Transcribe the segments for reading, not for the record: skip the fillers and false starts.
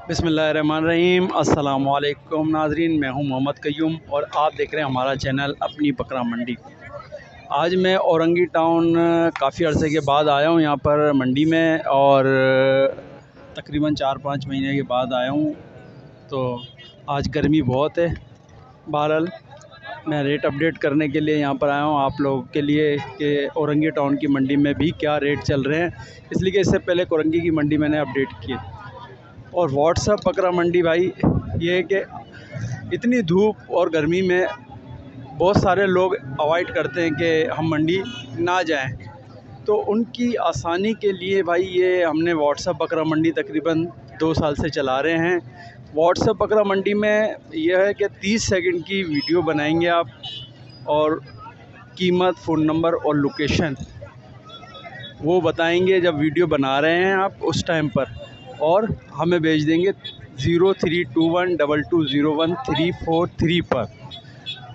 बिस्मिल्लाहिर्रहमानिर्रहीम। अस्सलामुअलैकुम नाज़रीन, मैं हूं मोहम्मद कयूम और आप देख रहे हैं हमारा चैनल अपनी बकरा मंडी। आज मैं औरंगी टाउन काफ़ी अरसे के बाद आया हूं यहाँ पर मंडी में, और तकरीबन 4-5 महीने के बाद आया हूं। तो आज गर्मी बहुत है। बहरहाल मैं रेट अपडेट करने के लिए यहाँ पर आया हूँ आप लोगों के लिए कि औरंगी टाउन की मंडी में भी क्या रेट चल रहे हैं, इसलिए कि इससे पहले औरंगी की मंडी मैंने अपडेट की। और व्हाट्सएप बकरा मंडी भाई, ये है कि इतनी धूप और गर्मी में बहुत सारे लोग अवॉइड करते हैं कि हम मंडी ना जाएं, तो उनकी आसानी के लिए भाई ये हमने व्हाट्सएप बकरा मंडी तकरीबन 2 साल से चला रहे हैं। व्हाट्सएप बकरा मंडी में यह है कि 30 सेकंड की वीडियो बनाएंगे आप, और कीमत, फ़ोन नंबर और लोकेशन वो बताएंगे जब वीडियो बना रहे हैं आप उस टाइम पर, और हमें भेज देंगे 0321220133 पर।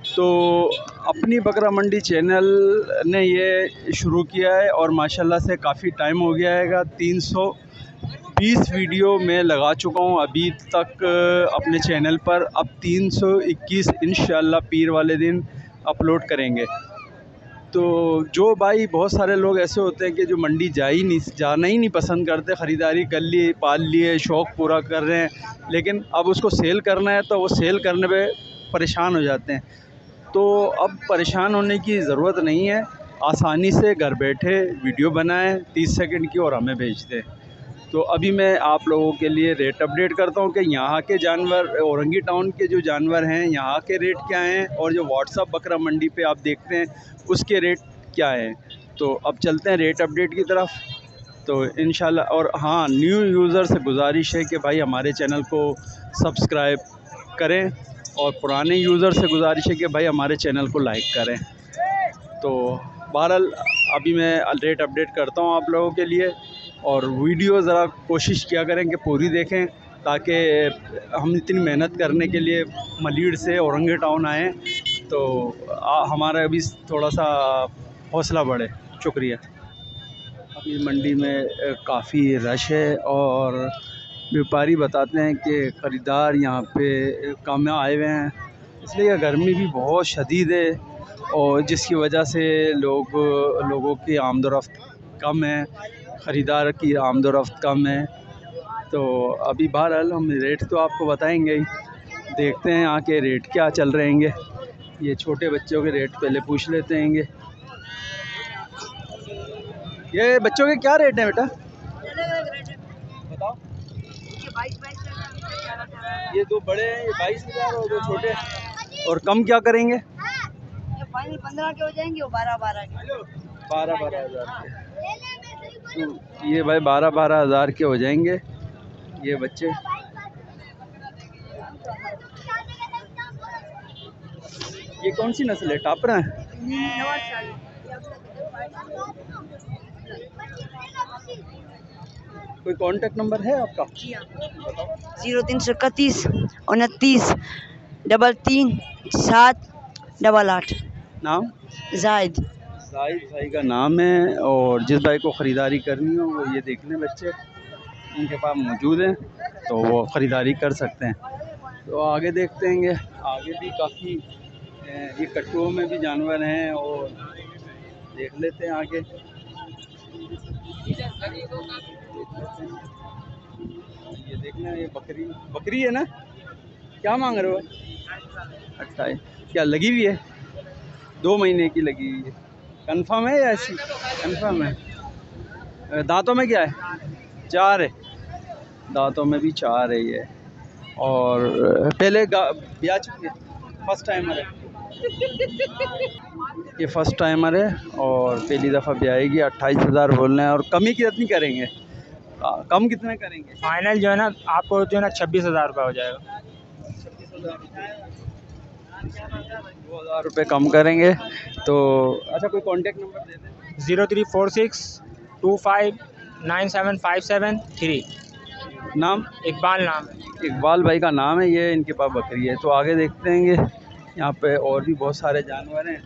तो अपनी बकरा मंडी चैनल ने ये शुरू किया है और माशाल्लाह से काफ़ी टाइम हो गया है। 320 वीडियो मैं लगा चुका हूँ अभी तक अपने चैनल पर। अब 321 इंशाल्लाह पीर वाले दिन अपलोड करेंगे। तो जो भाई बहुत सारे लोग ऐसे होते हैं कि जो मंडी जाना ही नहीं पसंद करते, ख़रीदारी कर लिए, पाल लिए, शौक़ पूरा कर रहे हैं, लेकिन अब उसको सेल करना है तो वो सेल करने पे परेशान हो जाते हैं। तो अब परेशान होने की ज़रूरत नहीं है, आसानी से घर बैठे वीडियो बनाएं 30 सेकंड की और हमें भेज दें। तो अभी मैं आप लोगों के लिए रेट अपडेट करता हूँ कि यहाँ के जानवर, औरंगी टाउन के जो जानवर हैं यहाँ के रेट क्या हैं, और जो व्हाट्सएप बकरा मंडी पे आप देखते हैं उसके रेट क्या हैं। तो अब चलते हैं रेट अपडेट की तरफ। तो इंशाल्लाह, और हाँ, न्यू यूज़र से गुजारिश है कि भाई हमारे चैनल को सब्सक्राइब करें, और पुराने यूज़र से गुजारिश है कि भाई हमारे चैनल को लाइक करें। तो बहरहाल अभी मैं रेट अपडेट करता हूँ आप लोगों के लिए, और वीडियो ज़रा कोशिश किया करें कि पूरी देखें, ताकि हम इतनी मेहनत करने के लिए मलीड से औरंगी टाउन आएँ तो हमारा अभी थोड़ा सा हौसला बढ़े। शुक्रिया। अभी मंडी में काफ़ी रश है, और व्यापारी बताते हैं कि ख़रीदार यहाँ पे कम आए हुए हैं, इसलिए गर्मी भी बहुत शदीद है, और जिसकी वजह से लोगों की आमदोरफ़्त कम है, ख़रीदार की आमदोरफ़्त कम है। तो अभी बहरहाल हम रेट तो आपको बताएंगे ही, देखते हैं यहाँ के रेट क्या चल रहे हैं। ये छोटे बच्चों के रेट पहले पूछ लेते हैं। ये बच्चों के क्या रेट हैं बेटा, बताओ। ये दो बड़े हैं, ये 22,000, और दो छोटे, और कम क्या करेंगे? 15 के हो जाएंगे, वो 12-12 के। 12-12 हज़ार के। तो ये भाई 12-12 हज़ार के हो जाएंगे ये बच्चे। ये कौन सी नस्ल है, टापरा है? कोई कांटेक्ट नंबर है आपका? 0331 29 33 7 8। नाम? जाहिद भाई का नाम है, और जिस भाई को ख़रीदारी करनी हो वो ये देख लें, बच्चे उनके पास मौजूद हैं तो वो ख़रीदारी कर सकते हैं। तो आगे देखते हैं, आगे भी काफ़ी ये कट्टुओं में भी जानवर हैं, और देख लेते हैं आगे। ये देखना, ये बकरी है ना, क्या मांग रहे हो? 28। क्या लगी हुई है? 2 महीने की लगी हुई है। कंफर्म है या ऐसी? कंफर्म है। दांतों में क्या है? 4 है, दांतों में भी 4 है ये। और पहले ब्याह चुकी है, फर्स्ट टाइमर है ये, फर्स्ट टाइमर है और पहली दफ़ा ब्याएगी। 28,000 बोल रहे हैं, और कमी कितनी करेंगे? कम कितने करेंगे? फाइनल जो है ना आपको जो है ना 26,000 रुपये हो जाएगा। 2,000 रुपये कम करेंगे। तो अच्छा, कोई कांटेक्ट नंबर दे दें? 0346 25 9757 नाम? इकबाल नाम है। इकबाल भाई का नाम है। ये इनके पास बकरी है। तो आगे देखते हैं, यहाँ पे और भी बहुत सारे जानवर हैं,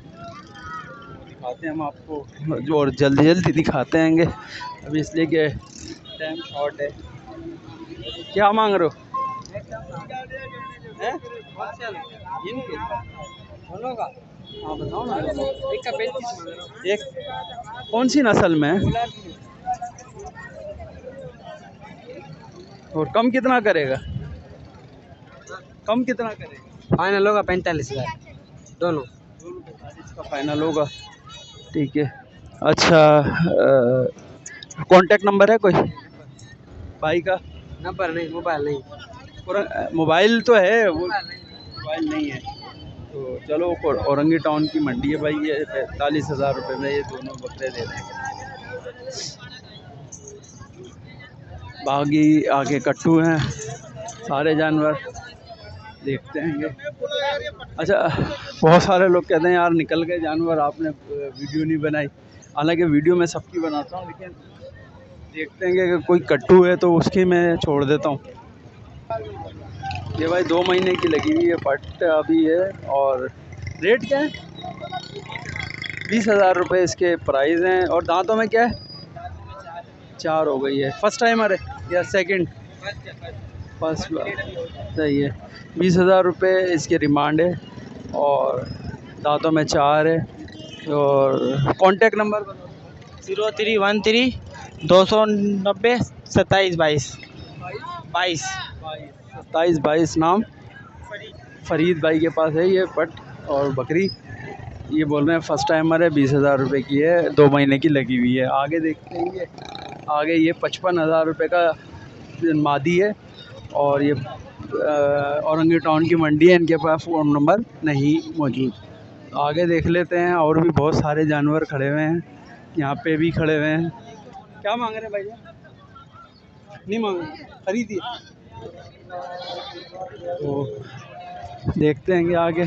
दिखाते हैं हम आपको, जो और जल्दी दिखाते हैं अभी, इसलिए कि टाइम शॉर्ट है। क्या मांग रहे हो? इनके दोनों का हाँ बताओ ना। एक का 35 एक कौन सी नस्ल में है? और कम कितना करेगा? कम कितना करेगा? फाइनल होगा 45,000 दोनों। 45 का फाइनल होगा। ठीक है। अच्छा कांटेक्ट नंबर है कोई भाई का? नंबर नहीं, मोबाइल नहीं। मोबाइल तो है, वो मोबाइल नहीं है। तो चलो औरंगी टाउन की मंडी है भाई, ये 45,000 रुपये में ये दोनों बकरे दे रहे हैं। बागी आगे कट्टू हैं, सारे जानवर देखते हैं। अच्छा बहुत सारे लोग कहते हैं यार निकल गए जानवर, आपने वीडियो नहीं बनाई। हालांकि वीडियो मैं सबकी बनाता हूँ, लेकिन देखते हैं कि अगर कोई कट्टू है तो उसकी मैं छोड़ देता हूँ। ये भाई 2 महीने की लगी हुई है पट अभी है। और रेट क्या है? 20,000 रुपये इसके प्राइस हैं। और दांतों में क्या है? 4 हो गई है। फर्स्ट टाइमर है या सेकंड? फर्स्ट सही है। 20,000 रुपये इसकी डिमांड है और दांतों में 4 है। और कांटेक्ट नंबर 0313 290 27 22 27 22। नाम फरीद भाई के पास है ये पट और बकरी। ये बोल रहे हैं फर्स्ट टाइमर है, 20,000 रुपये की है, 2 महीने की लगी हुई है। आगे देखते हैं ये आगे ये 55,000 रुपये का मादी है। और ये औरंगी टाउन की मंडी है, इनके पास फ़ोन नंबर नहीं मौजूद। आगे देख लेते हैं, और भी बहुत सारे जानवर खड़े हुए हैं, यहाँ पे भी खड़े हुए हैं। क्या मांग रहे हैं भैया? नहीं मांग रहे, खरीदिए। तो देखते हैं कि आगे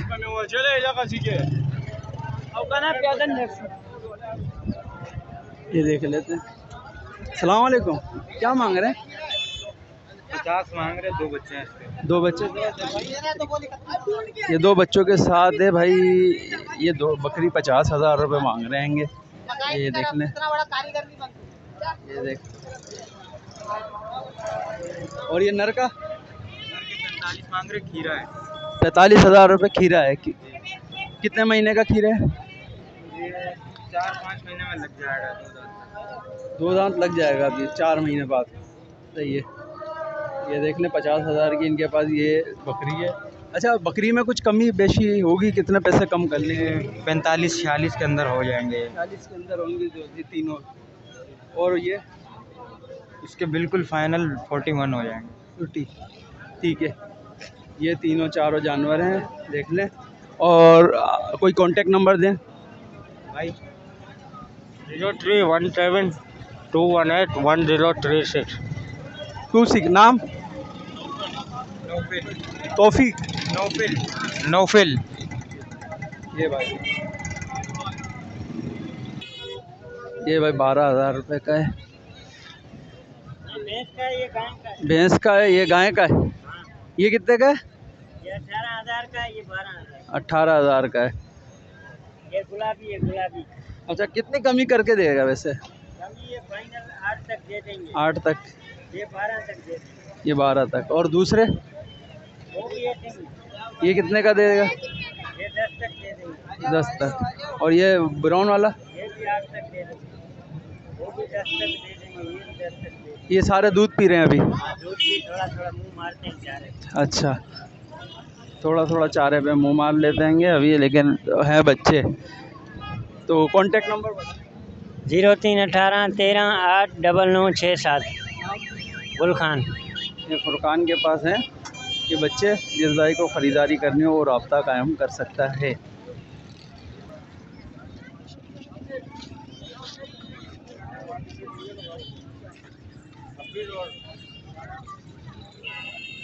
ये देख लेते हैं। सलाम वालेकुम, क्या मांग रहे हैं? 50 मांग रहे, 2 बच्चे हैं इसके। 2 बच्चे ये 2 बच्चों के साथ है भाई। ये 2 बकरी 50,000 रुपये मांग रहे हैं। ये देख लें, ये देख। और ये नर का 45 मांग रहे, खीरा है। 45,000 रुपये खीरा है। कितने महीने का खीरा है? ये 4-5 महीने में लग जाएगा। 2 दांत लग जाएगा अभी 4 महीने बाद। सही है। ये देख लें 50,000 की इनके पास ये बकरी है। अच्छा बकरी में कुछ कमी बेशी होगी? कितने पैसे कम कर लेंगे? 45-46 के अंदर हो जाएंगे। 40 के अंदर होंगे जो ये तीनों। और ये इसके बिल्कुल फाइनल 41 हो जाएंगे। छुट्टी ठीक है। ये तीनों चारों जानवर हैं, देख लें। और कोई कांटेक्ट नंबर दें भाई 0317 218 1036। 26 नाम तौफीक नौफिल। ये भाई 12,000 रुपये का है। भैंस का है, ये गाय का है। ये कितने का है? ये 18,000 का है, ये 12,000। 18,000 का है। ये गुलाबी। अच्छा कितनी कमी करके देगा वैसे? कमी ये फाइनल 8 तक दे देंगे। 8 तक? ये 12 तक दे देंगे। ये 12 तक। और दूसरे वो भी ये कितने का देगा? ये 10 तक दे देंगे। 10 तक। और ये ब्राउन वाला? ये भी 8 तक दे देंगे। वो भी 10 तक दे देंगे। ये भी 10 तक दे देंगे। ये सारे दूध पी रहे हैं अभी? दूध भी थोड़ा मुंह मारते हैं चारे। अच्छा थोड़ा चारे पे मुंह मार लेते हैं अभी, लेकिन हैं बच्चे। तो कांटेक्ट नंबर 0318 13 8 9967 गुल खान। ये फुरकान के पास हैं ये बच्चे। जिस भाई को ख़रीदारी करनी हो वो रब्ता कायम कर सकता है।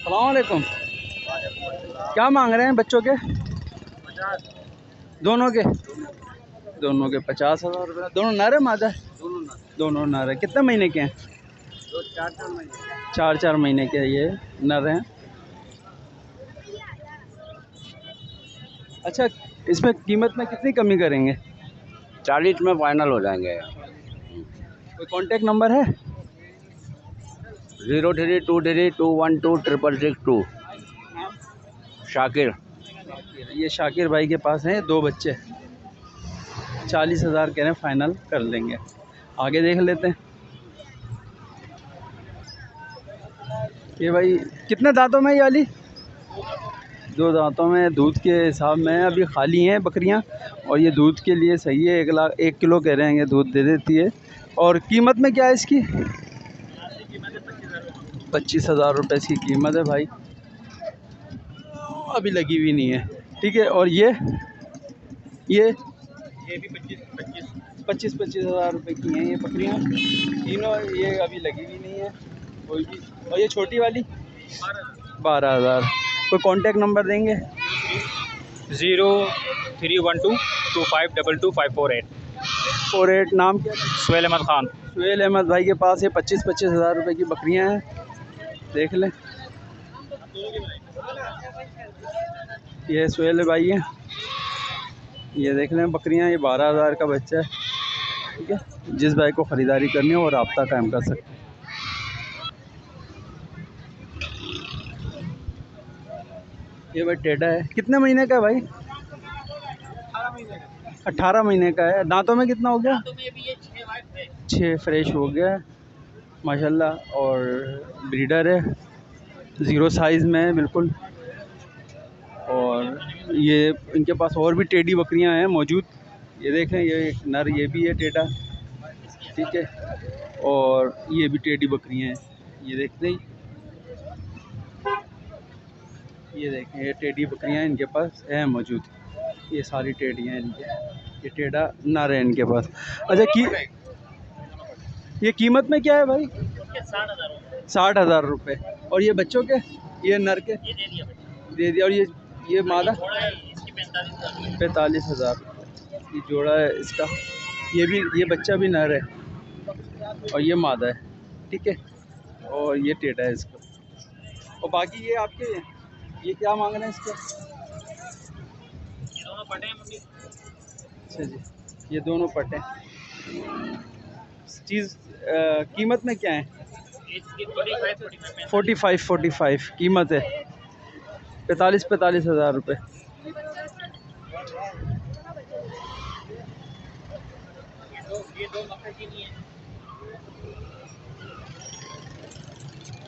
अस्सलाम वालेकुम, क्या मांग रहे हैं बच्चों के? दोनों के 50,000 रुपये। दोनों नर है मादा? दोनों नर है। कितने महीने के हैं? 4 महीने के ये नर हैं। अच्छा इसमें कीमत में कितनी कमी करेंगे? 40 में फाइनल हो जाएंगे। कोई कांटेक्ट नंबर है? 0323 212 666 2। शाकिर। ये शाकिर भाई के पास हैं 2 बच्चे, 40,000 कह रहे हैं, फाइनल कर लेंगे। आगे देख लेते हैं। ये भाई कितने दांतों में ये वाली? 2 दांतों में। दूध के हिसाब में अभी खाली हैं बकरियां, और ये दूध के लिए सही है। 1 किलो कह रहे हैं ये दूध दे देती है। और कीमत में क्या है इसकी? 25,000 रुपये इसकी कीमत है भाई, अभी लगी हुई नहीं है। ठीक है। और ये भी 25,000 रुपये की हैं ये बकरियाँ तीनों। ये अभी लगी हुई नहीं है कोई भी। और ये छोटी वाली 12,000। कोई कांटेक्ट नंबर देंगे? 0312252254 नाम क्या? सुहेल अहमद ख़ान। सुहेल अहमद भाई के पास ये 25,000 रुपये की बकरियां हैं, देख लें। ये सुहेल भाई हैं, ये देख लें बकरियां। ये 12,000 का बच्चा है। ठीक है। जिस भाई को ख़रीदारी करनी हो वो रब्ता कायम कर सकते हैं। ये भाई टेढ़ा है, कितने महीने का है भाई? 18 महीने का है। दांतों में कितना हो गया? 6 फ्रेश हो गया है माशाल्लाह। और ब्रीडर है, 0 साइज़ में है बिल्कुल। और ये इनके पास और भी टेढ़ी बकरियां हैं मौजूद। ये देखें, ये एक नर ये भी है टेढ़ा। ठीक है। और ये भी टेढ़ी बकरियां हैं, ये देखते ही। ये देखें, ये टेढ़ी बकरियां इनके पास हैं मौजूद। ये सारी टेढ़ियाँ हैं इनके। ये टेढ़ा नर है इनके पास। अच्छा, ये कीमत में क्या है भाई? 60,000 रुपये। और ये बच्चों के, ये नर के दे दिया। और ये मादा 45,000 ये जोड़ा है इसका। ये बच्चा भी नर है और ये मादा है। ठीक है। और ये टेढ़ा है इसका। और बाकी ये आपके, ये क्या मांग रहे हैं इसके? अच्छा जी, ये दोनों पटे। चीज़ कीमत में क्या है? 45 कीमत है। 45,000 रुपये।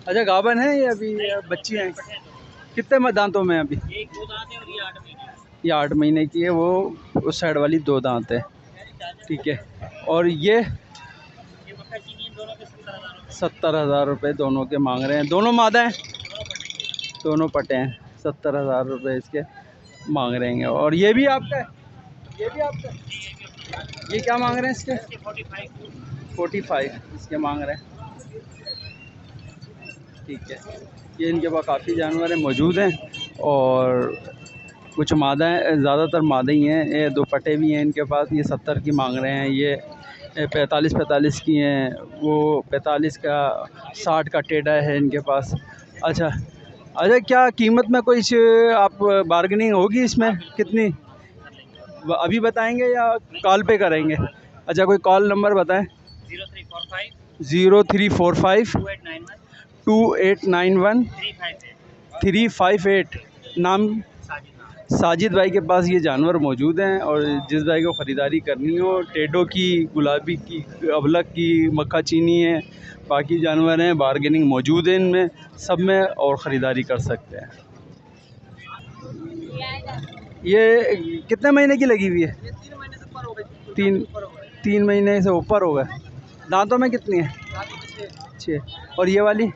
अच्छा, गाभन है ये अभी? बच्ची हैं? कितने दांतों में अभी? ये 8 महीने की है। वो उस साइड वाली 2 दांत है। ठीक है। और ये 70,000 रुपये दोनों के मांग रहे हैं। दोनों मादा हैं, दोनों पटे हैं। 70,000 रुपये इसके मांग रहे हैं। और ये भी आपका है? ये भी आपका है? ये क्या मांग रहे हैं इसके? 45 इसके मांग रहे हैं। ठीक है। ये इनके पास काफ़ी जानवर हैं मौजूद हैं, और कुछ मादा हैं, ज़्यादातर मादा ही हैं। ये 2 पटे भी हैं इनके पास। ये 70 की मांग रहे हैं। ये 45 की हैं। वो 45 का, 60 का टेढ़ा है इनके पास। अच्छा, क्या कीमत में कोई आप बार्गेनिंग होगी इसमें? कितनी अभी बताएंगे या कॉल पे करेंगे? अच्छा, कोई कॉल नंबर बताएं। 0345 2891 358। नाम? साजिद भाई के पास ये जानवर मौजूद हैं। और जिस भाई को ख़रीदारी करनी हो, टेडो की, गुलाबी की, अबलक की, मक्खा चीनी है, बाकी जानवर हैं, बार्गेनिंग मौजूद है इनमें सब में, और ख़रीदारी कर सकते हैं। ये कितने महीने की लगी हुई है? 3 महीने से ऊपर हो गए। दांतों में कितनी है? 6। और ये वाली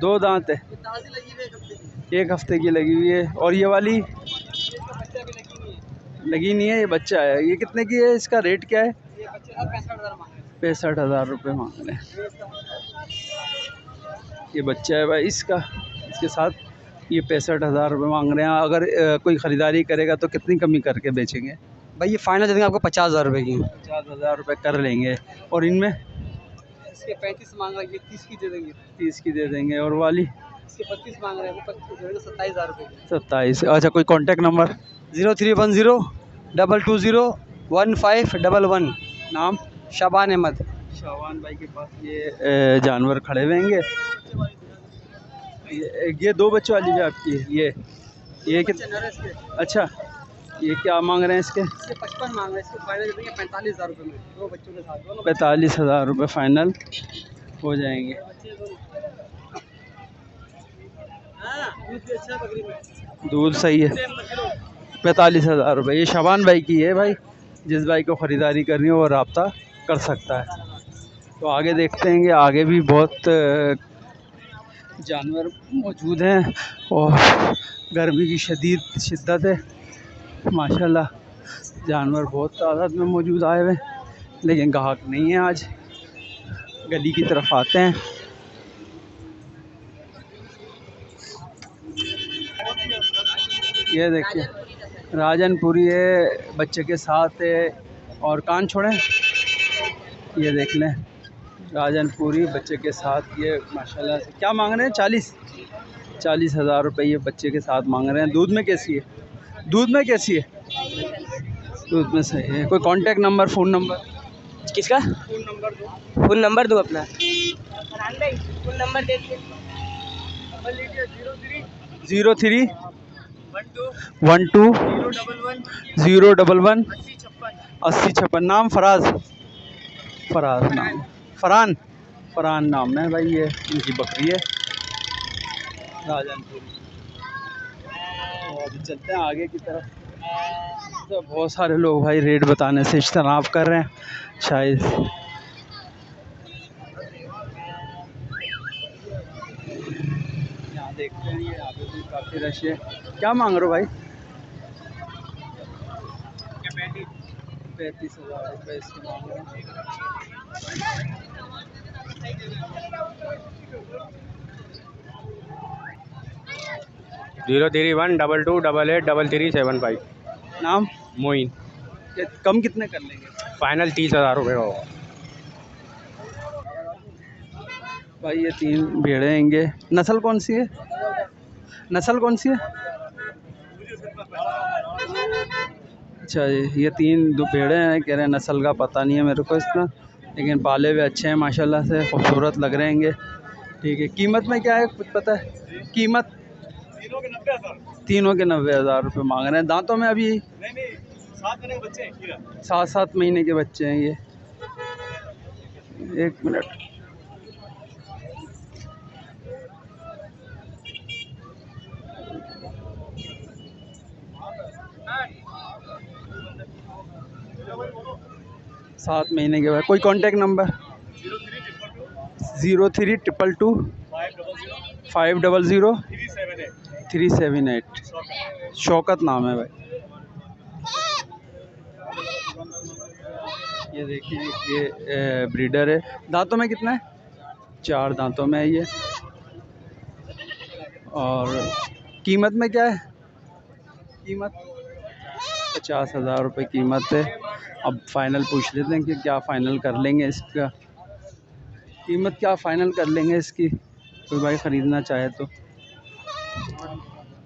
2 दांत है, 1 हफ्ते की लगी हुई है। और ये वाली लगी नहीं है, ये बच्चा है। ये कितने की है? इसका रेट क्या है? 65,000 रुपये मांग रहे हैं। ये बच्चा है भाई इसका, इसके साथ ये 65,000 रुपये मांग रहे हैं। अगर कोई ख़रीदारी करेगा तो कितनी कमी करके बेचेंगे भाई? ये फाइनल दे देंगे आपको 50,000 रुपये की। 50,000 रुपये कर लेंगे। और इनमें इसके 35 मांग रहे हैं, 30 की दे देंगे। 30 की दे देंगे। और वाली इसके 25 मांग रहे हैं, वो 27,000 रुपये की। 27। अच्छा, कोई कांटेक्ट नंबर? 0310-2201-511। नाम? शाबान अहमद। शाबान भाई के पास ये जानवर खड़े हुएंगे। ये 2 बच्चों वाली भी आपकी है। ये कितने? अच्छा, ये क्या मांग रहे हैं इसके? 55 मांग रहे हैं, इसके फाइनल करेंगे 45,000 रुपये में, 2 बच्चों के साथ दोनों 45,000 रुपये फ़ाइनल हो जाएंगे। दूध भी अच्छा है बकरी में। दूध सही है। 45,000 रुपये। ये शबान भाई की है भाई, जिस भाई को ख़रीदारी करनी हो वो रब्ता कर सकता है। तो आगे देखते हैं कि आगे भी बहुत जानवर मौजूद हैं और गर्मी की शदीद शिद्दत है। माशाल्लाह जानवर बहुत तादाद में मौजूद आए हुए हैं, लेकिन ग्राहक नहीं है आज। गली की तरफ आते हैं। ये देखिए राजनपुरी है, बच्चे के साथ है और कान छोड़ें। ये देख लें राजनपुरी बच्चे के साथ, ये माशाल्लाह से क्या मांग रहे हैं? 40,000 रुपये ये बच्चे के साथ मांग रहे हैं। दूध में कैसी है? दूध में कैसी है? दूध में सही है। कोई कांटेक्ट नंबर, फ़ोन नंबर? किसका फ़ोन नंबर दो। फ़ोन नंबर दो अपना। फ़ोन नंबर दे दीजिए। 03 12 011 80 56। नाम फराज नाम फरहान नाम है भाई। ये इनकी बकरी है राजनपुरी। तो अभी चलते हैं आगे की तरफ। तो बहुत सारे लोग भाई रेट बताने से इज्तनाब कर रहे हैं शायद। यहाँ देखते हैं, ये यहाँ पे भी काफ़ी रश है। क्या मांग रहे हो भाई? 35,000 रुपये इसके मांग रहे हैं। 031 22 88 33 75। नाम? मोइन। कम कितने कर लेंगे? फाइनल 30,000 रुपये का होगा। भाई ये 3 भेड़ें हैंगे। नस्ल कौन सी है? अच्छा ये 3 दो भेड़ें हैं। कह रहे हैं नस्ल का पता नहीं है मेरे को इसका, लेकिन पाले हुए अच्छे हैं माशाल्लाह से, खूबसूरत लग रहे हैं। ठीक है। कीमत में क्या है कुछ पता है? कीमत तीनों के 90,000 रुपये मांग रहे हैं। दांतों में अभी 7 महीने के बच्चे हैं ये। 1 मिनट। सात महीने के बाद। कोई कांटेक्ट नंबर? 0322 500 378। शौकत नाम है भाई। ये देखिए ये ब्रीडर है। दांतों में कितना है? 4 दांतों में है ये। और कीमत में क्या है? कीमत 50,000 रुपये कीमत है। अब फ़ाइनल पूछ लेते हैं कि क्या फ़ाइनल कर लेंगे इसका। कीमत क्या फ़ाइनल कर लेंगे इसकी, कोई भाई ख़रीदना चाहे तो?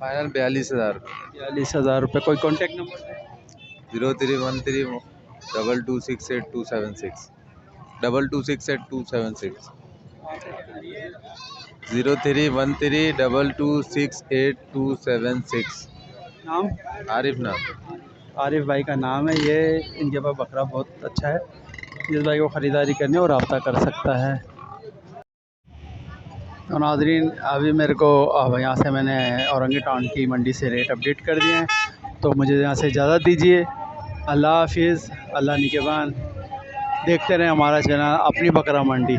फाइनल 42,000। 42,000 रुपये। कोई कांटेक्ट नंबर? 0313 2268 276 2268 276 0313 2268 276। नाम? आरिफ नाम। आरिफ भाई का नाम है ये। इनके पास बकरा बहुत अच्छा है, जिस भाई को ख़रीदारी करनी हो रब्ता कर सकता है। तो नाज़रीन अभी मेरे को यहाँ से मैंने औरंगी टाउन की मंडी से रेट अपडेट कर दिए हैं, तो मुझे यहाँ से इजाज़त दीजिए। अल्लाह हाफिज़, अल्लाह निगहबान। देखते रहें हमारा चैनल अपनी बकरा मंडी।